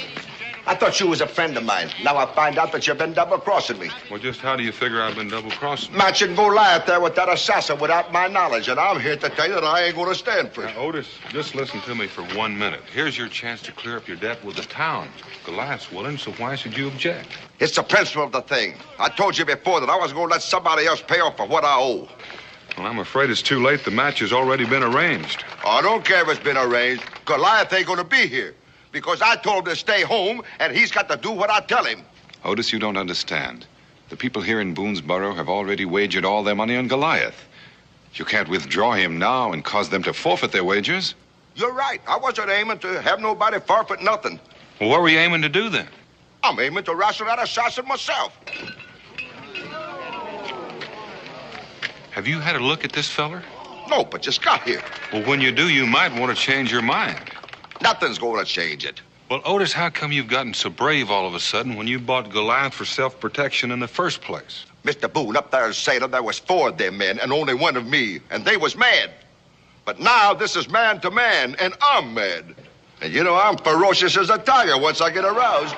[SPEAKER 2] I thought you was a friend of mine. Now I find out that you've been double-crossing me.
[SPEAKER 13] Well, just how do you figure I've been double-crossing?
[SPEAKER 2] Matching Goliath there with that assassin without my knowledge, and I'm here to tell you that I ain't going to stand for it.
[SPEAKER 13] Now, Otis, just listen to me for 1 minute. Here's your chance to clear up your debt with the town. Goliath's willing, so why should you object?
[SPEAKER 2] It's the principle of the thing. I told you before that I wasn't going to let somebody else pay off for what I owe.
[SPEAKER 13] Well, I'm afraid it's too late. The match has already been arranged.
[SPEAKER 2] I don't care if it's been arranged. Goliath ain't going to be here because I told him to stay home, and he's got to do what I tell him.
[SPEAKER 14] Otis, you don't understand. The people here in Boonesboro have already wagered all their money on Goliath. You can't withdraw him now and cause them to forfeit their wagers.
[SPEAKER 2] You're right. I wasn't aiming to have nobody forfeit nothing.
[SPEAKER 13] Well, what were you aiming to do then?
[SPEAKER 2] I'm aiming to wrestle that assassin myself.
[SPEAKER 13] Have you had a look at this feller?
[SPEAKER 2] No, but just got here.
[SPEAKER 13] Well, when you do, you might want to change your mind.
[SPEAKER 2] Nothing's going to change it.
[SPEAKER 13] Well, Otis, how come you've gotten so brave all of a sudden when you bought Goliath for self-protection in the first place?
[SPEAKER 2] Mr. Boone, up there in Salem, there was 4 of them men and only 1 of me, and they was mad. But now this is man to man, and I'm mad. And you know, I'm ferocious as a tiger once I get aroused.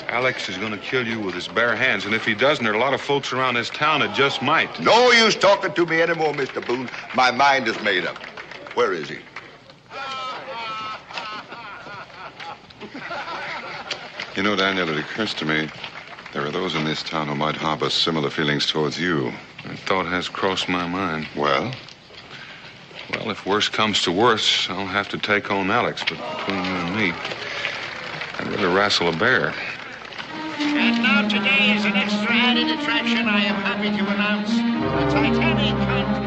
[SPEAKER 13] Alex is going to kill you with his bare hands, and if he doesn't, there are a lot of folks around this town that just might.
[SPEAKER 2] No use talking to me anymore, Mr. Boone. My mind is made up. Where is he?
[SPEAKER 13] You know, Daniel, it occurs to me there are those in this town who might harbor similar feelings towards you. That thought has crossed my mind.
[SPEAKER 2] Well?
[SPEAKER 13] Well, if worse comes to worse, I'll have to take on Alex, but between you and me, I'd rather wrestle a bear.
[SPEAKER 17] And now today, as an extra added attraction, I am happy to announce the Titanic Hunt.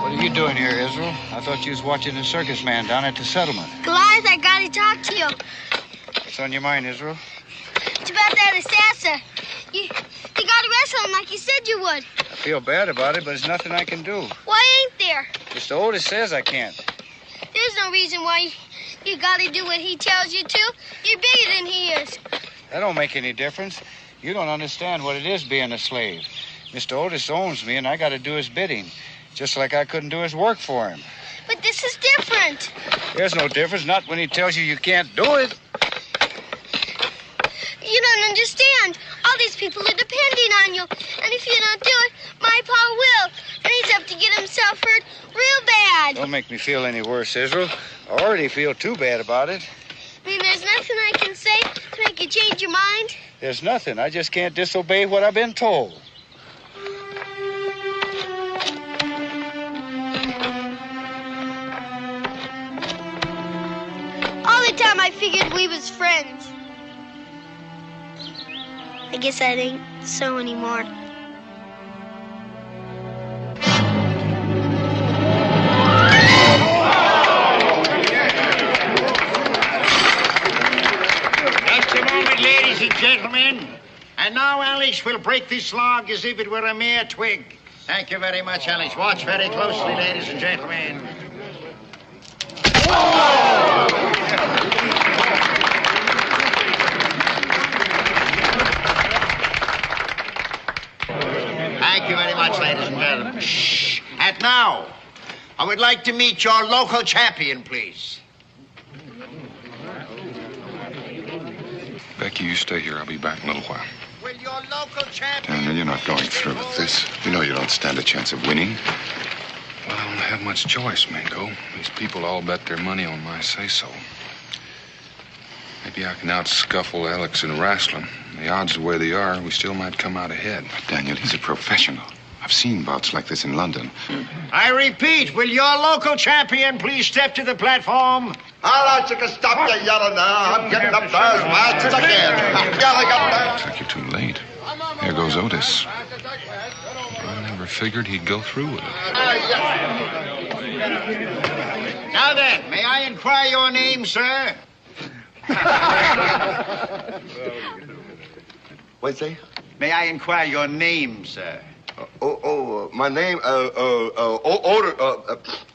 [SPEAKER 10] What are you doing here, Israel? I thought you was watching the circus man down at the settlement.
[SPEAKER 16] Goliath, I gotta talk to you.
[SPEAKER 10] What's on your mind, Israel?
[SPEAKER 16] It's about that assassin. You gotta wrestle him like you said you would.
[SPEAKER 10] I feel bad about it, but there's nothing I can do.
[SPEAKER 16] Why ain't there?
[SPEAKER 10] Mr. Otis says I can't.
[SPEAKER 16] There's no reason why you gotta do what he tells you to. You're bigger than he is.
[SPEAKER 10] That don't make any difference. You don't understand what it is being a slave. Mr. Otis owns me, and I gotta do his bidding, just like I couldn't do his work for him.
[SPEAKER 16] But this is different.
[SPEAKER 10] There's no difference, not when he tells you you can't do it.
[SPEAKER 16] You don't understand. All these people are depending on you. And if you don't do it, my pa will. And he's up to get himself hurt real bad.
[SPEAKER 10] Don't make me feel any worse, Israel. I already feel too bad about it.
[SPEAKER 16] I mean, there's nothing I can say to make you change your mind?
[SPEAKER 10] There's nothing. I just can't disobey what I've been told.
[SPEAKER 16] All the time I figured we was friends. I guess that ain't so anymore.
[SPEAKER 17] Just a moment, ladies and gentlemen. And now Alex will break this log as if it were a mere twig. Thank you very much, Alex. Watch very closely, ladies and gentlemen. Thank you very much, ladies and gentlemen. Shh. And now, I would like to meet your local champion, please.
[SPEAKER 13] Becky, you stay here. I'll be back in a little while.
[SPEAKER 17] Will your local champion...
[SPEAKER 13] Daniel, you're not going through with this. You know you don't stand a chance of winning. Well, I don't have much choice, Mingo. These people all bet their money on my say-so. Maybe I can out-scuffle Alex in wrestling. The odds the way they are, we still might come out ahead.
[SPEAKER 14] But Daniel, he's a professional. I've seen bouts like this in London.
[SPEAKER 17] I repeat, will your local champion please step to the platform?
[SPEAKER 2] All right, you can stop your yelling now. I'm getting up there as fast as I can. I'm yelling up there.
[SPEAKER 14] Looks like you're too late. Here goes Otis. I never figured he'd go through with it.
[SPEAKER 17] Now then, may I inquire your name, sir?
[SPEAKER 2] What'd you say?
[SPEAKER 17] May I inquire your name, sir?
[SPEAKER 2] My name,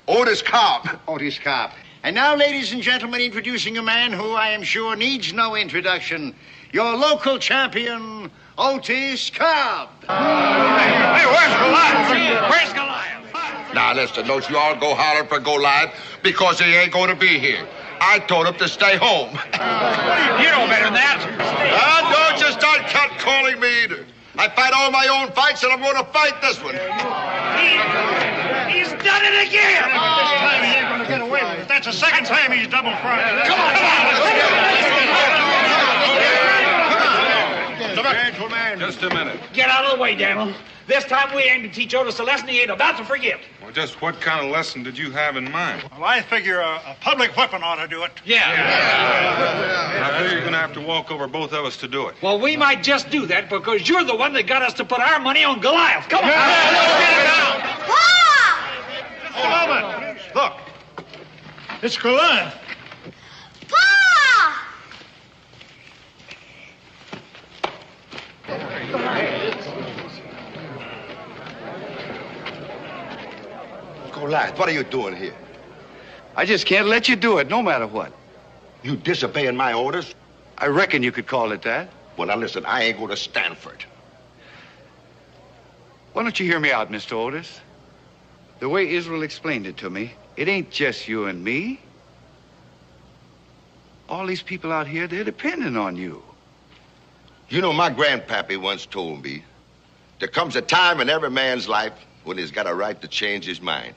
[SPEAKER 2] Otis Cobb.
[SPEAKER 17] Otis Cobb. And now, ladies and gentlemen, introducing a man who I am sure needs no introduction. Your local champion, Otis Cobb.
[SPEAKER 2] Hey, where's Goliath? Where's Goliath? Now, listen, don't you all go hollering for Goliath because he ain't going to be here. I told him to stay home.
[SPEAKER 1] You know better than that.
[SPEAKER 2] Don't you start calling me either. I fight all my own fights, and I'm going to fight this one.
[SPEAKER 3] He's done it again! This time he ain't going to get away with it. That's the second time he's double fried. Come on,
[SPEAKER 4] Gentlemen. Just a minute.
[SPEAKER 1] Get out of the way, Daniel. This time we aim to teach Otis a lesson he ain't about to forget.
[SPEAKER 4] Well, just what kind of lesson did you have in mind?
[SPEAKER 3] Well, I figure a public whipping ought to do it.
[SPEAKER 1] Yeah.
[SPEAKER 4] I figure you're going to have to walk over both of us to do it.
[SPEAKER 1] Well, we might just do that because you're the one that got us to put our money on Goliath. Come on.
[SPEAKER 3] Hold on a minute. Look. It's Goliath.
[SPEAKER 2] Goliath, what are you doing here?
[SPEAKER 10] I just can't let you do it, no matter what.
[SPEAKER 2] You disobeying my orders?
[SPEAKER 10] I reckon you could call it that.
[SPEAKER 2] Well, now listen, I ain't going to stand for it.
[SPEAKER 10] Why don't you hear me out, Mr. Otis? The way Israel explained it to me, it ain't just you and me. All these people out here, they're depending on you.
[SPEAKER 2] You know, my grandpappy once told me, there comes a time in every man's life when he's got a right to change his mind.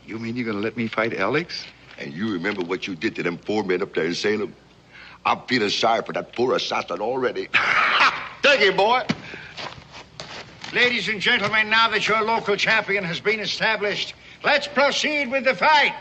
[SPEAKER 10] You mean you're going to let me fight Alex?
[SPEAKER 2] And you remember what you did to them 4 men up there in Salem? I'm feeling sorry for that poor assassin already. Thank you, boy.
[SPEAKER 17] Ladies and gentlemen, now that your local champion has been established, let's proceed with the fight.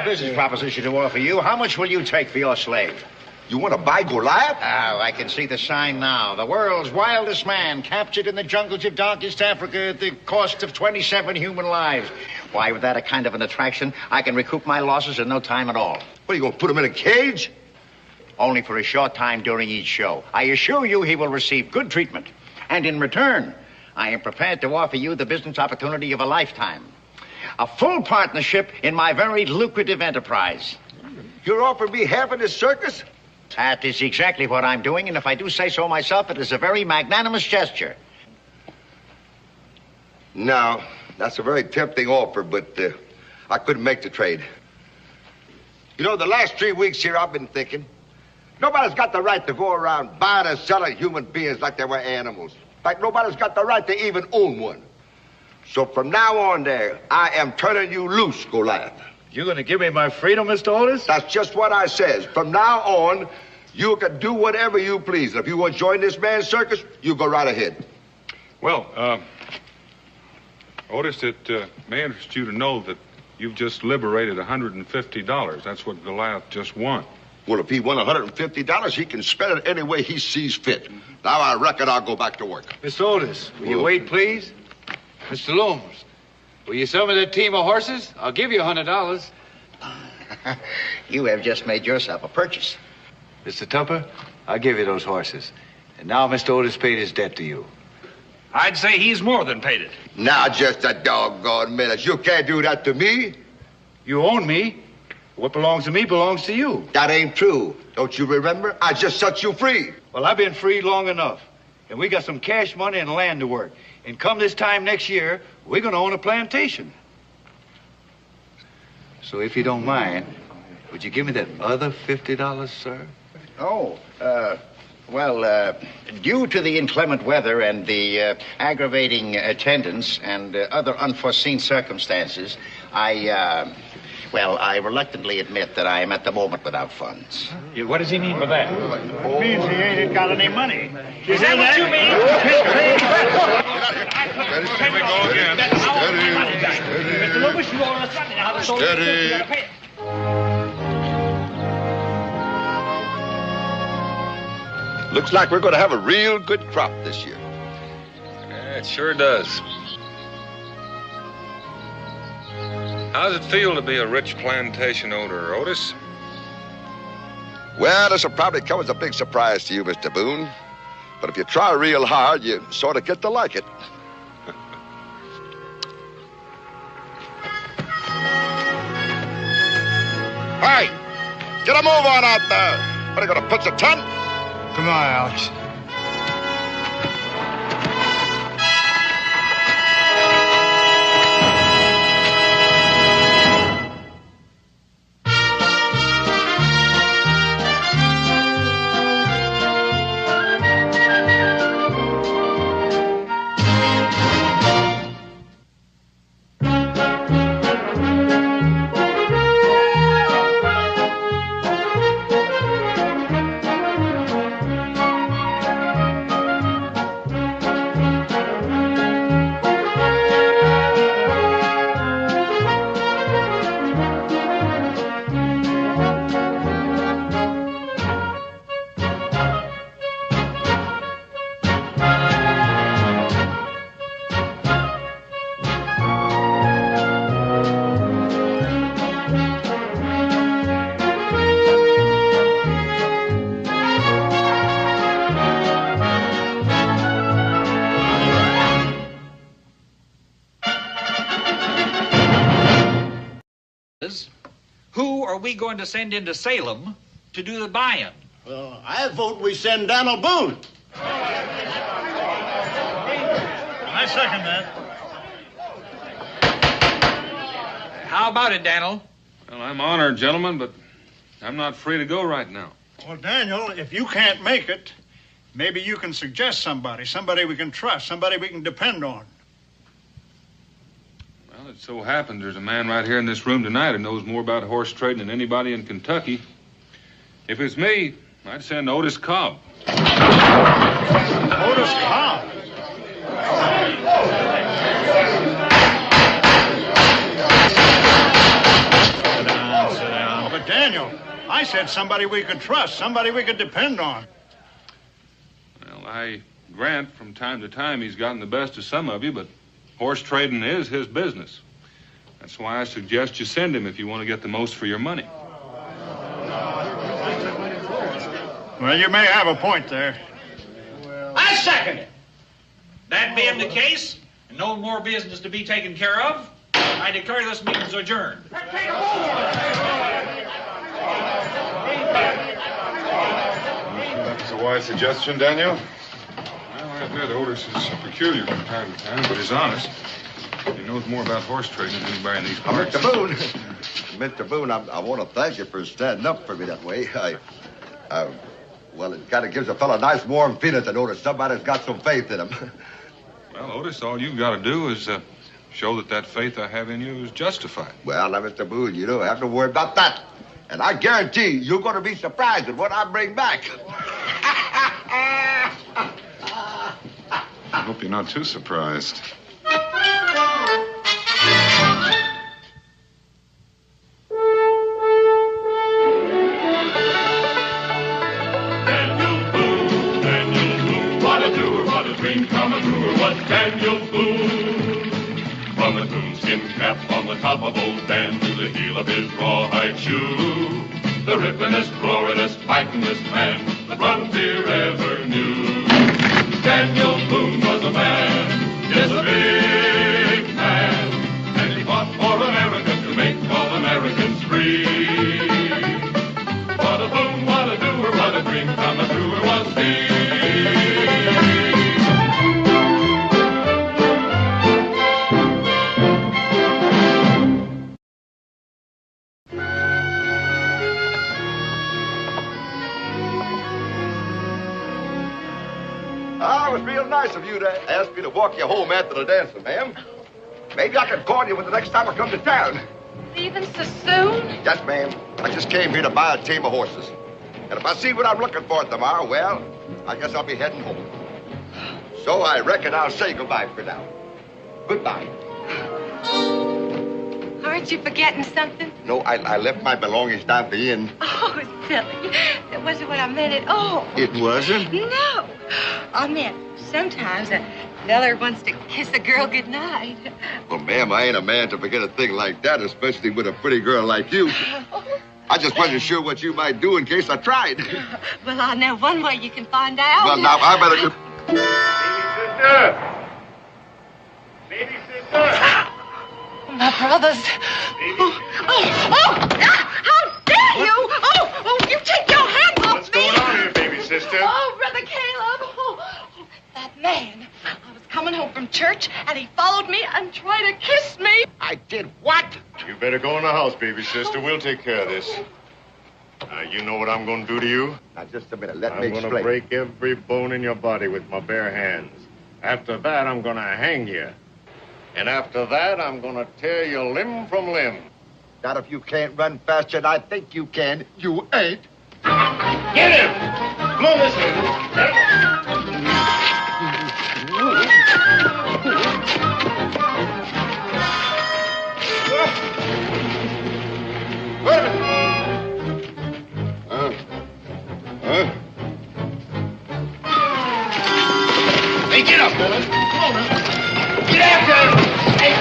[SPEAKER 17] a business proposition to offer you. How much will you take for your slave?
[SPEAKER 2] You want to buy Goliath?
[SPEAKER 17] Oh, I can see the sign now. The world's wildest man, captured in the jungles of darkest Africa at the cost of 27 human lives. Why, with that a kind of an attraction, I can recoup my losses in no time at all.
[SPEAKER 2] What, are you going to put him in a cage?
[SPEAKER 17] Only for a short time during each show. I assure you he will receive good treatment. And in return, I am prepared to offer you the business opportunity of a lifetime. A full partnership in my very lucrative enterprise.
[SPEAKER 2] You're offering me half of this circus?
[SPEAKER 17] That is exactly what I'm doing, and if I do say so myself, it is a very magnanimous gesture.
[SPEAKER 2] No, that's a very tempting offer, but I couldn't make the trade. You know, the last 3 weeks here, I've been thinking, nobody's got the right to go around buying and selling human beings like they were animals. Like nobody's got the right to even own one. So from now on there, I am turning you loose, Goliath.
[SPEAKER 18] You're going to give me my freedom, Mr. Otis?
[SPEAKER 2] That's just what I says. From now on, you can do whatever you please. And if you want to join this man's circus, you go right ahead.
[SPEAKER 4] Well, Otis, it may interest you to know that you've just liberated $150. That's what Goliath just won.
[SPEAKER 2] Well, if he won $150, he can spend it any way he sees fit. Now I reckon I'll go back to work.
[SPEAKER 18] Mr. Otis, will you wait, please? Mr. Looms, will you sell me that team of horses? I'll give you $100.
[SPEAKER 17] You have just made yourself a purchase.
[SPEAKER 18] Mr. Tupper, I'll give you those horses. And now Mr. Otis paid his debt to you.
[SPEAKER 1] I'd say he's more than paid it.
[SPEAKER 2] Now, just a doggone minute. You can't do that to me.
[SPEAKER 18] You own me. What belongs to me belongs to you.
[SPEAKER 2] That ain't true. Don't you remember? I just set you free.
[SPEAKER 18] Well, I've been free long enough. And we got some cash money and land to work. And come this time next year, we're going to own a plantation. So if you don't mind, would you give me that other $50, sir?
[SPEAKER 17] Oh, due to the inclement weather and the aggravating attendance and other unforeseen circumstances, I reluctantly admit that I am at the moment without funds.
[SPEAKER 9] What does he mean by that?
[SPEAKER 3] It means he ain't got any money.
[SPEAKER 9] Is that what you mean?
[SPEAKER 2] Steady. Here we go again.
[SPEAKER 9] Mr. Loomis, you owe us money. Now the soldiers you gotta pay it.
[SPEAKER 2] Looks like we're going to have a real good crop this year.
[SPEAKER 4] Yeah, it sure does. How does it feel to be a rich plantation owner, Otis?
[SPEAKER 2] Well, this will probably come as a big surprise to you, Mr. Boone. But if you try real hard, you sort of get to like it. Hey, get a move on out there. What, are you going to pitch a tent?
[SPEAKER 3] Come on, Alex.
[SPEAKER 1] Who are we going to send into Salem to do the buy-in?
[SPEAKER 19] Well, I vote we send Donald Boone.
[SPEAKER 3] I second that.
[SPEAKER 1] How about it, Daniel?
[SPEAKER 4] Well, I'm honored, gentlemen, but I'm not free to go right now.
[SPEAKER 3] Well, Daniel, if you can't make it, maybe you can suggest somebody we can trust, somebody we can depend on.
[SPEAKER 4] Well, it so happens there's a man right here in this room tonight who knows more about horse trading than anybody in Kentucky. If it's me, I'd send Otis Cobb.
[SPEAKER 3] Otis Cobb? I said somebody we could trust, somebody we could depend on.
[SPEAKER 4] Well, I grant from time to time he's gotten the best of some of you, but horse trading is his business. That's why I suggest you send him if you want to get the most for your money.
[SPEAKER 3] Well, you may have a point there.
[SPEAKER 1] I second it. That being the case, and no more business to be taken care of, I declare this meeting's adjourned.
[SPEAKER 13] That was a wise suggestion, Daniel. Well, I admit Otis is peculiar from time to time, but he's honest. He knows more about horse trading than anybody in these parts.
[SPEAKER 2] Mr. Boone. Mr. Boone, I want to thank you for standing up for me that way. Well, it kind of gives a fellow a nice warm feeling to know that somebody's got some faith in him.
[SPEAKER 4] Well, Otis, all you've got to do is show that faith I have in you is justified.
[SPEAKER 2] Well, now, Mr. Boone, you don't have to worry about that. And I guarantee you're going to be surprised at what I bring back.
[SPEAKER 14] I hope you're not too surprised.
[SPEAKER 5] Daniel Boone. From the coonskin cap on the top of old Dan to the heel of his rawhide shoe, the ripplingest, roaringest, fightingest man the frontier ever knew. Daniel Boone was a man, yes, a big man, and he fought for America to make all Americans free. What a boon, what a doer, what a dream come truer was he.
[SPEAKER 2] It was real nice of you to ask me to walk you home after the dancing, ma'am. Maybe I could call you when the next time I come to town.
[SPEAKER 6] Leaving so soon?
[SPEAKER 2] Yes, ma'am. I just came here to buy a team of horses. And if I see what I'm looking for tomorrow, well, I guess I'll be heading home. So I reckon I'll say goodbye for now. Goodbye.
[SPEAKER 6] Aren't you forgetting something?
[SPEAKER 2] No, I left my belongings down at the inn.
[SPEAKER 6] Oh, silly. That wasn't what I meant at all.
[SPEAKER 2] It wasn't?
[SPEAKER 6] No. I meant sometimes a feller wants to kiss a girl goodnight.
[SPEAKER 2] Well, ma'am, I ain't a man to forget a thing like that, especially with a pretty girl like you. I just wasn't sure what you might do in case I tried.
[SPEAKER 6] Well, I know one way you can find out.
[SPEAKER 2] Well, now, I better go.
[SPEAKER 5] Baby sister!
[SPEAKER 6] My brothers. How dare you? Oh, you take your hands off
[SPEAKER 13] What's going on here, baby sister?
[SPEAKER 6] Oh, Brother Caleb. Oh, that man. I was coming home from church, and he followed me and tried to kiss me.
[SPEAKER 2] I did what?
[SPEAKER 7] You better go in the house, baby sister. We'll take care of this. Now, you know what I'm going to do to you?
[SPEAKER 2] Now, just a minute. Let me
[SPEAKER 7] explain. I'm
[SPEAKER 2] explain.
[SPEAKER 7] going to break every bone in your body with my bare hands. After that, I'm going to hang you. And after that, I'm going to tear you limb from limb.
[SPEAKER 2] Not if you can't run faster than I think you can. You ain't.
[SPEAKER 5] Get him! Come on this way.
[SPEAKER 2] Wait a minute.
[SPEAKER 5] Hey, get up, woman. Come on, man. Get after him! Hey.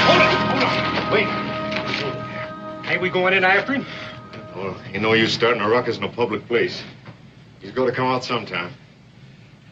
[SPEAKER 9] Hold it. Wait. Ain't we going in after him?
[SPEAKER 7] Well, you know you're starting a ruckus in a public place. He's got to come out sometime.